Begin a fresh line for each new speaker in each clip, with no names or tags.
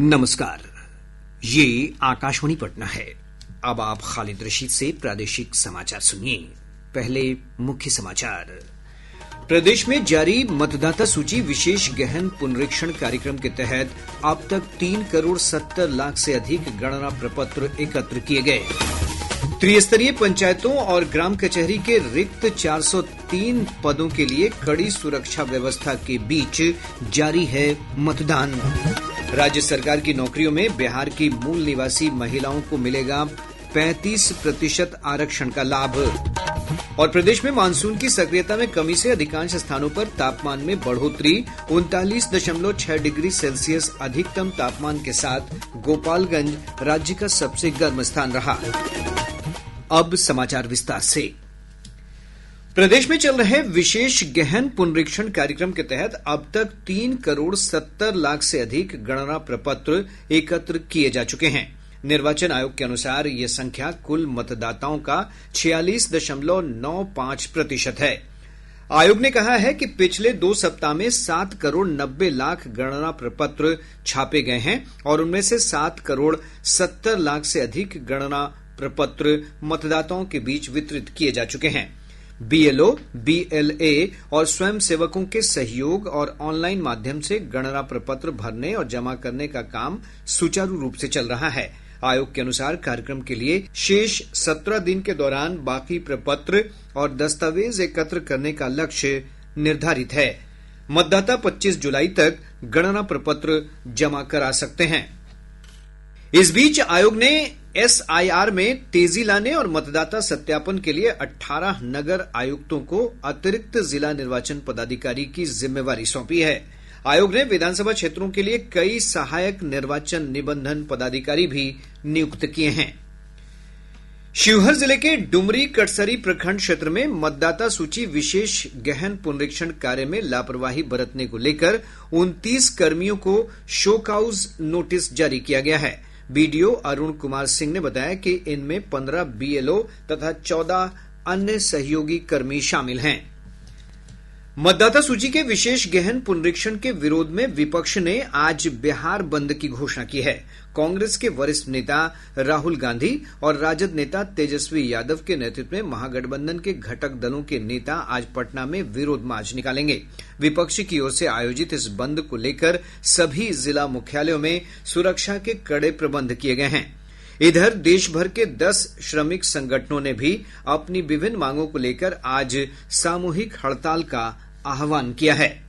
नमस्कार, ये आकाशवाणी पटना है। अब आप खालिद रशीद से प्रादेशिक समाचार सुनिए। पहले मुख्य समाचार। प्रदेश में जारी मतदाता सूची विशेष गहन पुनरीक्षण कार्यक्रम के तहत अब तक 3,70,00,000 से अधिक गणना प्रपत्र एकत्र किए गए। त्रिस्तरीय पंचायतों और ग्राम कचहरी के रिक्त 403 पदों के लिए कड़ी सुरक्षा व्यवस्था के बीच जारी है मतदान। राज्य सरकार की नौकरियों में बिहार की मूल निवासी महिलाओं को मिलेगा 35% आरक्षण का लाभ। और प्रदेश में मानसून की सक्रियता में कमी से अधिकांश स्थानों पर तापमान में बढ़ोतरी। 39.6 डिग्री सेल्सियस अधिकतम तापमान के साथ गोपालगंज राज्य का सबसे गर्म स्थान रहा। अब समाचार विस्तार से। प्रदेश में चल रहे विशेष गहन पुनरीक्षण कार्यक्रम के तहत अब तक 3,70,00,000 से अधिक गणना प्रपत्र एकत्र किए जा चुके हैं। निर्वाचन आयोग के अनुसार यह संख्या कुल मतदाताओं का 46.95% है। आयोग ने कहा है कि पिछले 2 सप्ताह में 7,90,00,000 गणना प्रपत्र छापे गए हैं और उनमें से 7,70,00,000 से अधिक गणना प्रपत्र मतदाताओं के बीच वितरित किए जा चुके हैं। बीएलओ, बीएलए और स्वयंसेवकों के सहयोग और ऑनलाइन माध्यम से गणना प्रपत्र भरने और जमा करने का काम सुचारू रूप से चल रहा है। आयोग के अनुसार कार्यक्रम के लिए शेष 17 दिन के दौरान बाकी प्रपत्र और दस्तावेज एकत्र करने का लक्ष्य निर्धारित है। मतदाता 25 जुलाई तक गणना प्रपत्र जमा करा सकते हैं। इस बीच आयोग ने एसआईआर में तेजी लाने और मतदाता सत्यापन के लिए 18 नगर आयुक्तों को अतिरिक्त जिला निर्वाचन पदाधिकारी की जिम्मेवारी सौंपी है। आयोग ने विधानसभा क्षेत्रों के लिए कई सहायक निर्वाचन निबंधन पदाधिकारी भी नियुक्त किए हैं। शिवहर जिले के डुमरी कटसरी प्रखंड क्षेत्र में मतदाता सूची विशेष गहन पुनरीक्षण कार्य में लापरवाही बरतने को लेकर 29 कर्मियों को शो कॉज नोटिस जारी किया गया है। बीडीओ अरुण कुमार सिंह ने बताया कि इनमें 15 बीएलओ तथा 14 अन्य सहयोगी कर्मी शामिल हैं। मतदाता सूची के विशेष गहन पुनरीक्षण के विरोध में विपक्ष ने आज बिहार बंद की घोषणा की है। कांग्रेस के वरिष्ठ नेता राहुल गांधी और राजद नेता तेजस्वी यादव के नेतृत्व में महागठबंधन के घटक दलों के नेता आज पटना में विरोध मार्च निकालेंगे। विपक्ष की ओर से आयोजित इस बंद को लेकर सभी जिला मुख्यालयों में सुरक्षा के कड़े प्रबंध किए गए हैं। इधर देश भर के 10 श्रमिक संगठनों ने भी अपनी विभिन्न मांगों को लेकर आज सामूहिक हड़ताल का आह्वान किया है।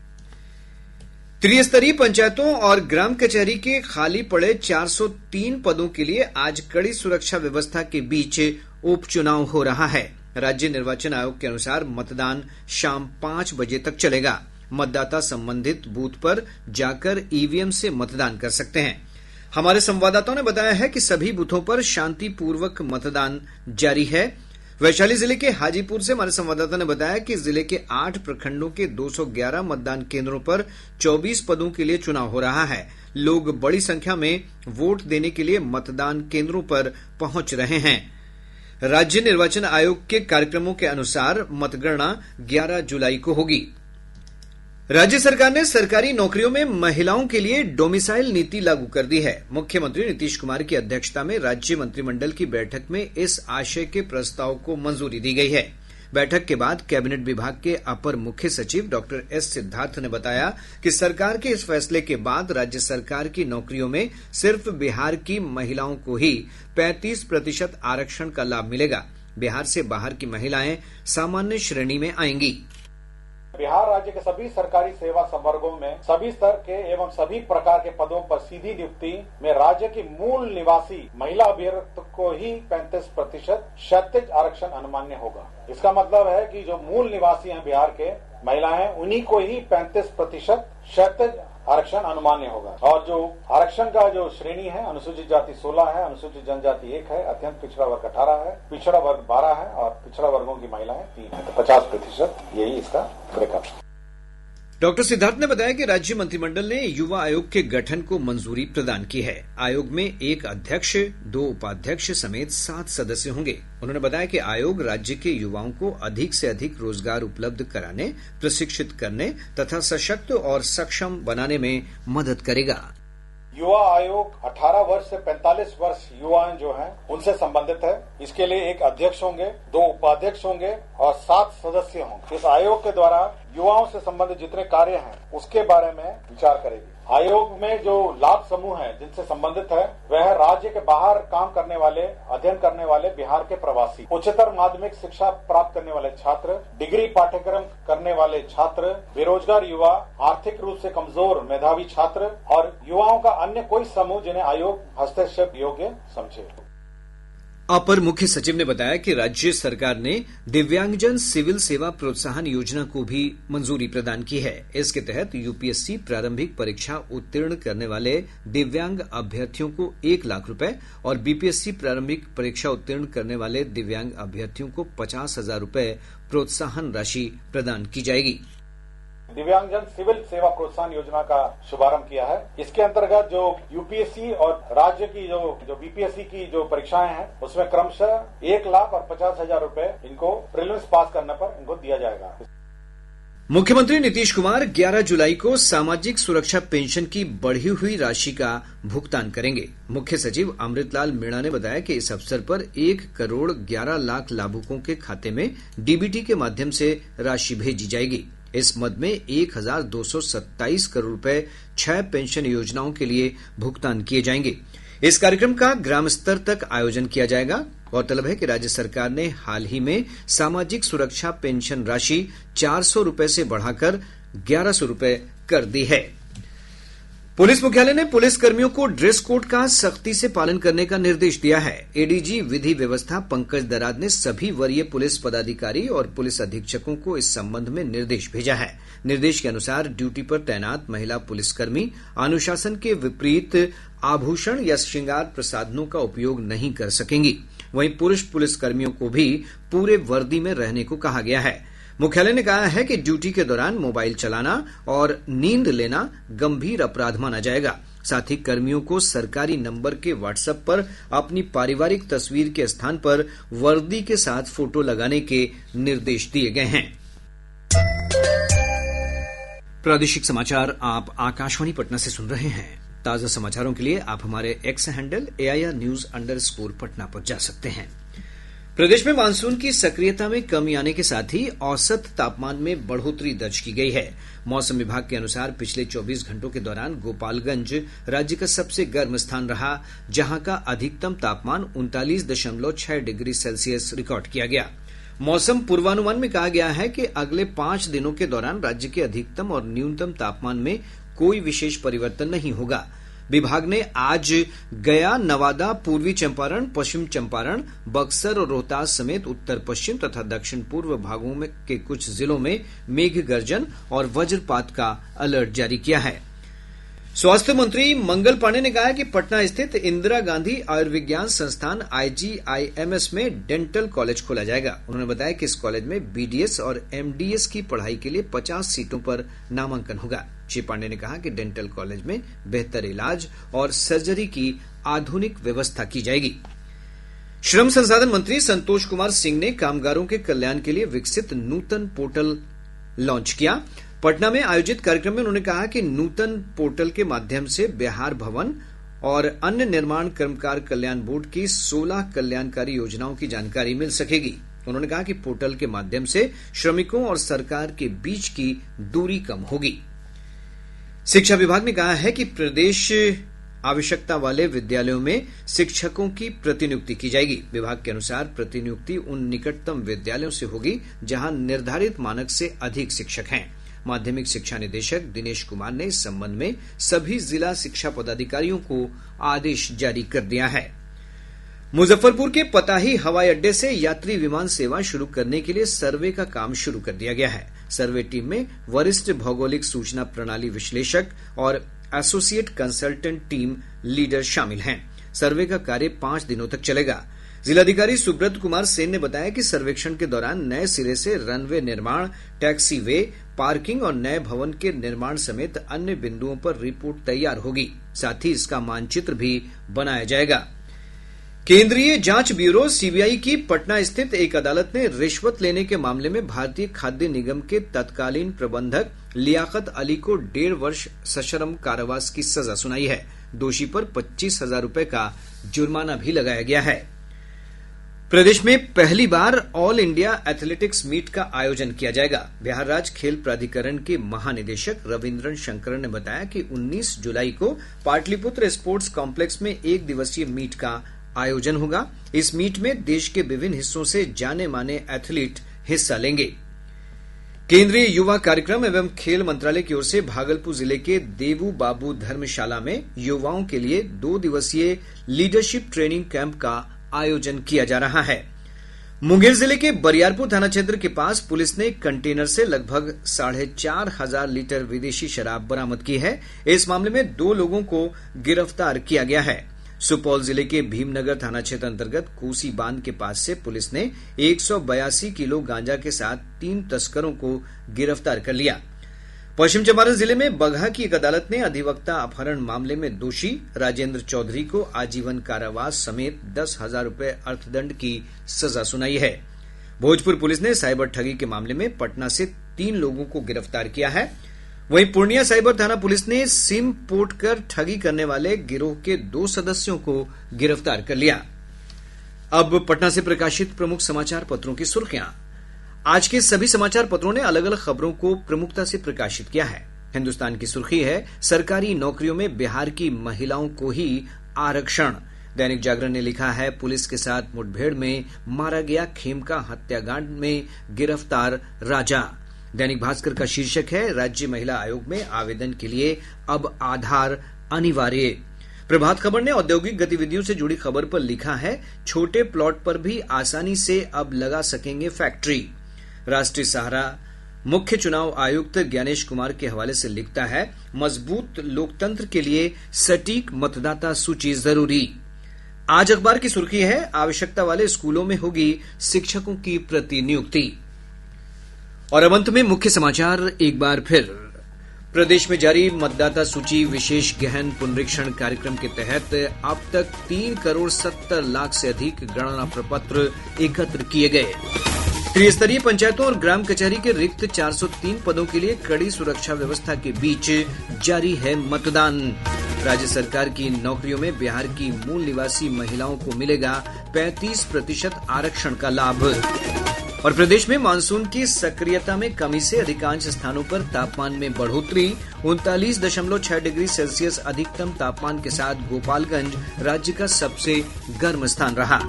त्रिस्तरीय पंचायतों और ग्राम कचहरी के खाली पड़े 403 पदों के लिए आज कड़ी सुरक्षा व्यवस्था के बीच उपचुनाव हो रहा है। राज्य निर्वाचन आयोग के अनुसार मतदान शाम 5 बजे तक चलेगा। मतदाता संबंधित बूथ पर जाकर ईवीएम से मतदान कर सकते हैं। हमारे संवाददाताओं ने बताया है कि सभी बूथों पर शांतिपूर्वक मतदान जारी है। वैशाली जिले के हाजीपुर से हमारे संवाददाता ने बताया कि जिले के 8 प्रखंडों के 211 मतदान केंद्रों पर 24 पदों के लिए चुनाव हो रहा है। लोग बड़ी संख्या में वोट देने के लिए मतदान केंद्रों पर पहुंच रहे हैं। राज्य निर्वाचन आयोग के कार्यक्रमों के अनुसार मतगणना 11 जुलाई को होगी। राज्य सरकार ने सरकारी नौकरियों में महिलाओं के लिए डोमिसाइल नीति लागू कर दी है। मुख्यमंत्री नीतीश कुमार की अध्यक्षता में राज्य मंत्रिमंडल की बैठक में इस आशय के प्रस्ताव को मंजूरी दी गई है। बैठक के बाद कैबिनेट विभाग के अपर मुख्य सचिव डॉक्टर एस सिद्धार्थ ने बताया कि सरकार के इस फैसले के बाद राज्य सरकार की नौकरियों में सिर्फ बिहार की महिलाओं को ही 35% आरक्षण का लाभ मिलेगा। बिहार से बाहर की महिलाएं सामान्य श्रेणी में आएंगी।
बिहार राज्य के सभी सरकारी सेवा संवर्गों में सभी स्तर के एवं सभी प्रकार के पदों पर सीधी नियुक्ति में राज्य की मूल निवासी महिला अभ्यर्थी को ही 35% क्षैतिज आरक्षण अनुमान्य होगा। इसका मतलब है कि जो मूल निवासी हैं बिहार के महिलाएं, उन्हीं को ही 35% क्षैतिज आरक्षण अनुमान्य होगा। और जो आरक्षण का जो श्रेणी है, अनुसूचित जाति 16 है, अनुसूचित जनजाति 1 है, अत्यंत पिछड़ा वर्ग 18 है, पिछड़ा वर्ग 12 है और पिछड़ा वर्गों की महिलाएं 3 है। तो 50% यही इसका ब्रेकअप।
डॉक्टर सिद्धार्थ ने बताया कि राज्य मंत्रिमंडल ने युवा आयोग के गठन को मंजूरी प्रदान की है। आयोग में 1 अध्यक्ष, 2 उपाध्यक्ष समेत 7 सदस्य होंगे। उन्होंने बताया कि आयोग राज्य के युवाओं को अधिक से अधिक रोजगार उपलब्ध कराने, प्रशिक्षित करने तथा सशक्त और सक्षम बनाने में मदद करेगा।
युवा आयोग 18 वर्ष से 45 वर्ष युवा जो हैं उनसे संबंधित है। इसके लिए एक अध्यक्ष होंगे, 2 उपाध्यक्ष होंगे और 7 सदस्य होंगे। इस आयोग के द्वारा युवाओं से संबंधित जितने कार्य हैं उसके बारे में विचार करेगी। आयोग में जो लाभ समूह हैं जिनसे संबंधित है वह राज्य के बाहर काम करने वाले, अध्ययन करने वाले बिहार के प्रवासी, उच्चतर माध्यमिक शिक्षा प्राप्त करने वाले छात्र, डिग्री पाठ्यक्रम करने वाले छात्र, बेरोजगार युवा, आर्थिक रूप से कमजोर मेधावी छात्र और युवाओं का अन्य कोई समूह जिन्हें आयोग हस्तक्षेप योग्य समझे।
अपर मुख्य सचिव ने बताया कि राज्य सरकार ने दिव्यांगजन सिविल सेवा प्रोत्साहन योजना को भी मंजूरी प्रदान की है। इसके तहत यूपीएससी प्रारंभिक परीक्षा उत्तीर्ण करने वाले दिव्यांग अभ्यर्थियों को 1 लाख रुपए और बीपीएससी प्रारंभिक परीक्षा उत्तीर्ण करने वाले दिव्यांग अभ्यर्थियों को 50,000 रुपए प्रोत्साहन राशि प्रदान की जाएगी।
दिव्यांगजन सिविल सेवा प्रोत्साहन योजना का शुभारंभ किया है। इसके अंतर्गत जो यूपीएससी और राज्य की जो बीपीएससी की जो परीक्षाएं हैं उसमें क्रमशः 1 लाख और 50,000 रुपए इनको प्रीलिम्स पास करने पर इनको दिया जाएगा।
मुख्यमंत्री नीतीश कुमार 11 जुलाई को सामाजिक सुरक्षा पेंशन की बढ़ी हुई राशि का भुगतान करेंगे। मुख्य सचिव अमृतलाल मीणा ने बताया कि इस अवसर पर 1 करोड़ 11 लाख लाभुकों के खाते में डीबीटी के माध्यम से राशि भेजी जाएगी। इस मद में 1,227 करोड़ रुपए 6 पेंशन योजनाओं के लिए भुगतान किए जाएंगे। इस कार्यक्रम का ग्राम स्तर तक आयोजन किया जाएगा। गौरतलब है कि राज्य सरकार ने हाल ही में सामाजिक सुरक्षा पेंशन राशि 400 रुपए से बढ़ाकर 1100 रुपए कर दी है। पुलिस मुख्यालय ने पुलिस कर्मियों को ड्रेस कोड का सख्ती से पालन करने का निर्देश दिया है। एडीजी विधि व्यवस्था पंकज दराद ने सभी वरीय पुलिस पदाधिकारी और पुलिस अधीक्षकों को इस संबंध में निर्देश भेजा है। निर्देश के अनुसार ड्यूटी पर तैनात महिला पुलिसकर्मी अनुशासन के विपरीत आभूषण या श्रृंगार प्रसाधनों का उपयोग नहीं कर सकेंगी। वहीं पुरुष पुलिसकर्मियों को भी पूरे वर्दी में रहने को कहा गया है। मुख्यालय ने कहा है कि ड्यूटी के दौरान मोबाइल चलाना और नींद लेना गंभीर अपराध माना जाएगा। साथ ही कर्मियों को सरकारी नंबर के व्हाट्सएप पर अपनी पारिवारिक तस्वीर के स्थान पर वर्दी के साथ फोटो लगाने के निर्देश दिए गए हैं। प्रादेशिक समाचार आप आकाशवाणी पटना से सुन रहे हैं। ताजा समाचारों के लिए आप हमारे एक्स हैंडल AIR_News पटना पर जा सकते हैं। प्रदेश में मानसून की सक्रियता में कमी आने के साथ ही औसत तापमान में बढ़ोतरी दर्ज की गई है। मौसम विभाग के अनुसार पिछले 24 घंटों के दौरान गोपालगंज राज्य का सबसे गर्म स्थान रहा, जहां का अधिकतम तापमान 39.6 डिग्री सेल्सियस रिकॉर्ड किया गया। मौसम पूर्वानुमान में कहा गया है कि अगले 5 दिनों के दौरान राज्य के अधिकतम और न्यूनतम तापमान में कोई विशेष परिवर्तन नहीं होगा। विभाग ने आज गया, नवादा, पूर्वी चंपारण, पश्चिम चंपारण, बक्सर और रोहतास समेत उत्तर पश्चिम तथा दक्षिण पूर्व भागों में के कुछ जिलों में मेघ गर्जन और वज्रपात का अलर्ट जारी किया है। स्वास्थ्य मंत्री मंगल पांडेय ने कहा है कि पटना स्थित इंदिरा गांधी आयुर्विज्ञान संस्थान IGIMS में डेंटल कॉलेज खोला जाएगा। उन्होंने बताया कि इस कॉलेज में BDS और MDS की पढ़ाई के लिए 50 सीटों पर नामांकन होगा। श्री पांडेय ने कहा कि डेंटल कॉलेज में बेहतर इलाज और सर्जरी की आधुनिक व्यवस्था की जाएगी। श्रम संसाधन मंत्री संतोष कुमार सिंह ने कामगारों के कल्याण के लिए विकसित नूतन पोर्टल लॉन्च किया। पटना में आयोजित कार्यक्रम में उन्होंने कहा कि नूतन पोर्टल के माध्यम से बिहार भवन और अन्य निर्माण कर्मकार कल्याण बोर्ड की 16 कल्याणकारी योजनाओं की जानकारी मिल सकेगी। उन्होंने कहा कि पोर्टल के माध्यम से श्रमिकों और सरकार के बीच की दूरी कम होगी। शिक्षा विभाग ने कहा है कि प्रदेश आवश्यकता वाले विद्यालयों में शिक्षकों की प्रतिनियुक्ति की जाएगी। विभाग के अनुसार प्रतिनियुक्ति उन निकटतम विद्यालयों से होगी जहां निर्धारित मानक से अधिक शिक्षक हैं। माध्यमिक शिक्षा निदेशक दिनेश कुमार ने इस संबंध में सभी जिला शिक्षा पदाधिकारियों को आदेश जारी कर दिया है। मुजफ्फरपुर के पताही हवाई अड्डे से यात्री विमान सेवा शुरू करने के लिए सर्वे का काम शुरू कर दिया गया है। सर्वे टीम में वरिष्ठ भौगोलिक सूचना प्रणाली विश्लेषक और एसोसिएट कंसल्टेंट टीम लीडर शामिल हैं। सर्वे का कार्य 5 दिनों तक चलेगा। जिलाधिकारी सुब्रत कुमार सेन ने बताया कि सर्वेक्षण के दौरान नए सिरे से रनवे निर्माण, टैक्सी वे, पार्किंग और नए भवन के निर्माण समेत अन्य बिंदुओं पर रिपोर्ट तैयार होगी। साथ ही इसका मानचित्र भी बनाया जाएगा। केंद्रीय जांच ब्यूरो CBI की पटना स्थित एक अदालत ने रिश्वत लेने के मामले में भारतीय खाद्य निगम के तत्कालीन प्रबंधक लियाकत अली को 1.5 वर्ष सश्रम कारावास की सजा सुनाई है। दोषी पर 25,000 रुपए का जुर्माना भी लगाया गया है। प्रदेश में पहली बार ऑल इंडिया एथलेटिक्स मीट का आयोजन किया जाएगा। बिहार राज्य खेल प्राधिकरण के महानिदेशक रविन्द्रन शंकर ने बताया कि 19 जुलाई को पाटलिपुत्र स्पोर्ट्स कॉम्प्लेक्स में 1 दिवसीय मीट का आयोजन होगा। इस मीट में देश के विभिन्न हिस्सों से जाने माने एथलीट हिस्सा लेंगे। केंद्रीय युवा कार्यक्रम एवं खेल मंत्रालय की ओर से भागलपुर जिले के देवू बाबू धर्मशाला में युवाओं के लिए 2 दिवसीय लीडरशिप ट्रेनिंग कैंप का आयोजन किया जा रहा है। मुंगेर जिले के बरियारपुर थाना क्षेत्र के पास पुलिस ने एक कंटेनर से लगभग 4,500 लीटर विदेशी शराब बरामद की है। इस मामले में 2 लोगों को गिरफ्तार किया गया है। सुपौल जिले के भीमनगर थाना क्षेत्र अंतर्गत कोसी बांध के पास से पुलिस ने 182 किलो गांजा के साथ 3 तस्करों को गिरफ्तार कर लिया। पश्चिम चंपारण जिले में बगहा की एक अदालत ने अधिवक्ता अपहरण मामले में दोषी राजेंद्र चौधरी को आजीवन कारावास समेत 10,000 रुपए अर्थदंड की सजा सुनाई है। भोजपुर पुलिस ने साइबर ठगी के मामले में पटना से 3 लोगों को गिरफ्तार किया है। वहीं पूर्णिया साइबर थाना पुलिस ने सिम पोर्ट कर ठगी करने वाले गिरोह के 2 सदस्यों को गिरफ्तार कर लिया। अब पटना से प्रकाशित प्रमुख समाचार पत्रों की सुर्खियां। आज के सभी समाचार पत्रों ने अलग अलग खबरों को प्रमुखता से प्रकाशित किया है। हिन्दुस्तान की सुर्खी है, सरकारी नौकरियों में बिहार की महिलाओं को ही आरक्षण। दैनिक जागरण ने लिखा है, पुलिस के साथ मुठभेड़ में मारा गया खेमका हत्याकांड में गिरफ्तार राजा। दैनिक भास्कर का शीर्षक है, राज्य महिला आयोग में आवेदन के लिए अब आधार अनिवार्य। प्रभात खबर ने औद्योगिक गतिविधियों से जुड़ी खबर पर लिखा है, छोटे प्लॉट पर भी आसानी से अब लगा सकेंगे फैक्ट्री। राष्ट्रीय सहारा मुख्य चुनाव आयुक्त ज्ञानेश कुमार के हवाले से लिखता है, मजबूत लोकतंत्र के लिए सटीक मतदाता सूची जरूरी। आज अखबार की सुर्खी है, आवश्यकता वाले स्कूलों में होगी शिक्षकों की प्रतिनियुक्ति। और अब अंत में मुख्य समाचार एक बार फिर। प्रदेश में जारी मतदाता सूची विशेष गहन पुनरीक्षण कार्यक्रम के तहत अब तक 3,70,00,000 से अधिक गणना प्रपत्र एकत्र किए गए। त्रिस्तरीय पंचायतों और ग्राम कचहरी के रिक्त 403 पदों के लिए कड़ी सुरक्षा व्यवस्था के बीच जारी है मतदान। राज्य सरकार की नौकरियों में बिहार की मूल निवासी महिलाओं को मिलेगा 35% आरक्षण का लाभ। और प्रदेश में मानसून की सक्रियता में कमी से अधिकांश स्थानों पर तापमान में बढ़ोतरी। 39.6 डिग्री सेल्सियस अधिकतम तापमान के साथ गोपालगंज राज्य का सबसे गर्म स्थान रहा।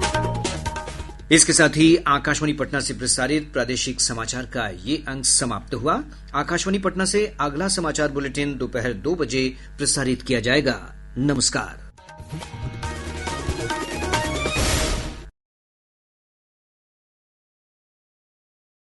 इसके साथ ही आकाशवाणी पटना से प्रसारित प्रादेशिक समाचार का ये अंक समाप्त हुआ। आकाशवाणी पटना से अगला समाचार बुलेटिन दोपहर 2 बजे प्रसारित किया जाएगा। नमस्कार।